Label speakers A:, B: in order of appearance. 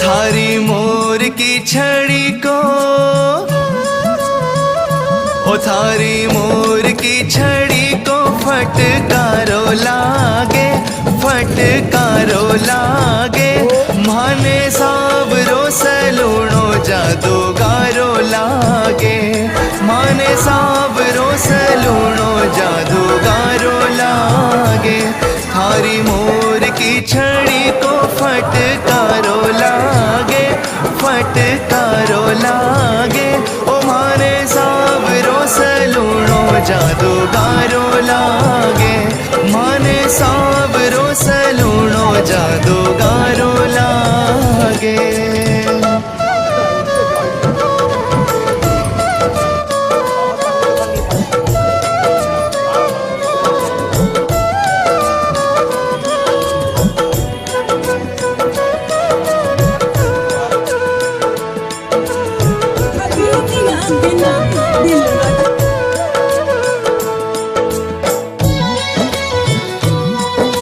A: थारी मोर की छड़ी को, ओ थारी मोर की छड़ी को फटकारो लागे, फटकारो लागे। माने सावरो सलूणो जादूगारो लागे, माने सावरो सलूणो जादूगारो लागे। थारी मोर की छड़ी को फटकारो लागे, फटकारो लागे। ओ माने सावरो सलूणो जादूगारो लागे, माने सावरो सलूणो जादूगारो लागे।
B: दिल